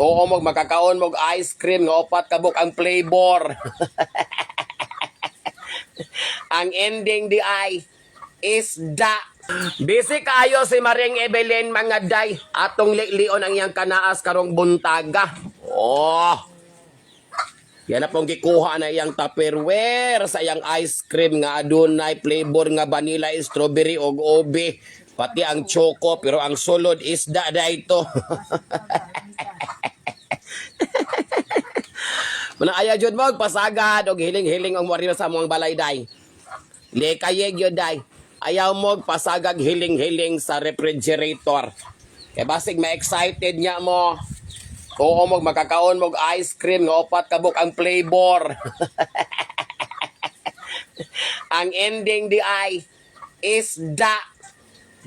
Oo, makakaon mog ice cream nga upat kabuk ang flavor. Ang ending di ay isda. Busy kayo si Maring Evelyn mga day. Atong lion ang iyang kanaas karong buntaga. Oh. Yan na pong gikuha na iyang Tupperware sa iyang ice cream nga adunay flavor nga vanilla, strawberry og ube. Pati ang choco pero ang sulod isda dayto. Muna aya jud mo pasagad og hiling-hiling ang morino sa among balay day. Lekayeg yun day. Ayaw mo pasagag hiling-hiling sa refrigerator. Kaya basig ma-excited niya mo. Oo mo makakaon mo ice cream nga upat kabuk ang flavor. Ang ending di ay isda.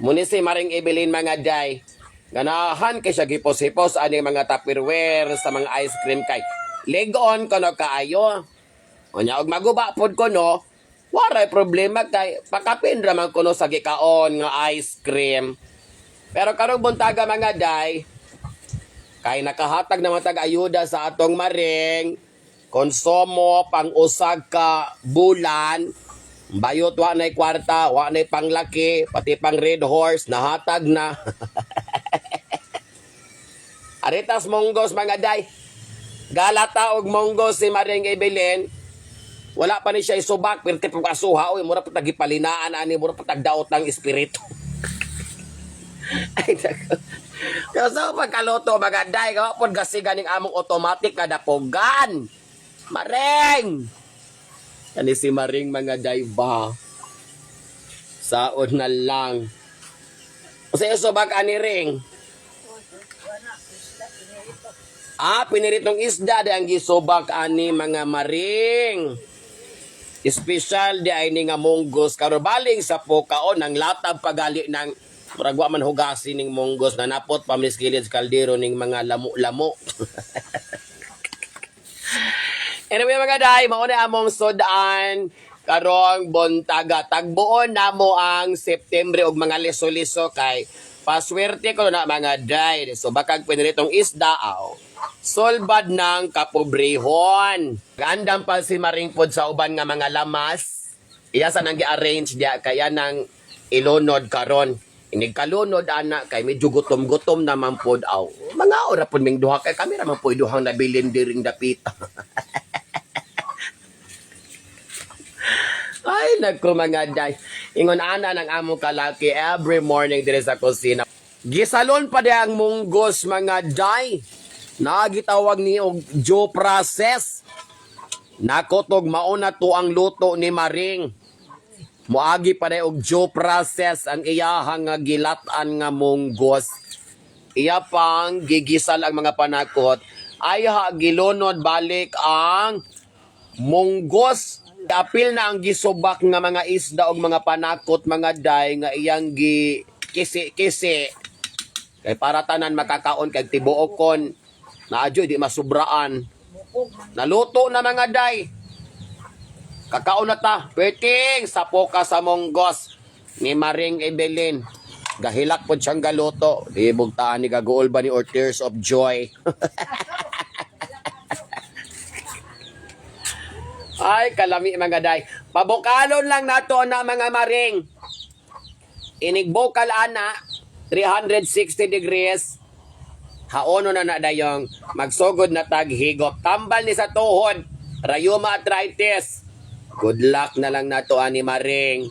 Muni si Maring Evelyn mga day. Ganahan kay siya gipos-hipos ani mga Tupperware sa mga ice cream kay. Legon ko no kaayo. O nya og maguba pod ko no. Waray problema kay pakapin raman ko no sa gikaon nga ice cream. Pero karong buntaga mga day, kay nakahatag naman tag ayuda sa atong Maring, konsumo pang usag ka bulan, bayot wa nay kwarta, wa nay panglaki, pati pang red horse nahatag na. Aritas monggos mga day. Galata og monggos si Maring Evelyn. Wala pa ni siya isubak, pero tipong kasuha, oy, mura pa tagipalinaan, ani, mura pa tagdaot ng espiritu. Ay, nako. Kasi pagkaloto, magaday, kapag gasigan ng among automatic na dapogan. Maring! Yan si Maring mga dayba. Saon na lang. Kasi isubak ani ring. Piniritong isda, dahil ang gisubak ani mga Maring. Special di ay ni nga munggos karobaling sa pukaon ng latab pagali ng muragwa man hugasi ning munggos na napot pamiskilid sa kaldero ning mga lamo-lamo. Anyway mga day, mauna among sudaan karong buntaga. Tagbuon namo ang September og mga liso-liso kay paswerte ko na mga day. So bakag piniritong isda solbad ng kapobrehon. Gandam pa si Maring pod sa uban nga mga lamas. Iya sa nang gi-arrange dia kaya nang ilunod karon. Inig kalunod ana kay medyo gutom-gutom naman pod aw. Mga ora pod ming duha kay kami ra man pod duhang nabilin diring dapita. Ay nagko mga day. Ingon ana ng among kalaki every morning dire sa kusina. Gisalon pa di ang munggos mga day. Nagitawag ni og Joe process. Nakotog mauna to ang luto ni Maring. Muagi pa og Joe process ang iyahang nga gilatan nga munggos. Iya pang gigisal ang mga panakot. Ay gilunod balik ang munggos. Apil na ang gisubak nga mga isda og mga panakot mga day nga iyang gi kisi-kisi. Kay para tanan makakaon kay tibuokon. Naadyo, di masubraan. Naluto na mga day. Kakaon na ta. Peting sa poka sa munggos ni Maring Evelyn. Gahilak po siyang galuto. Di bugtaan ni gagool ba ni or tears of joy. Ay, kalami mga day. Pabukalon lang nato na mga Maring. Inigbukal ana, 360 degrees. Haono na dayong magsugod na taghigop. Tambal ni sa tuhod. Rayuma arthritis. Good luck na lang nato ani Maring.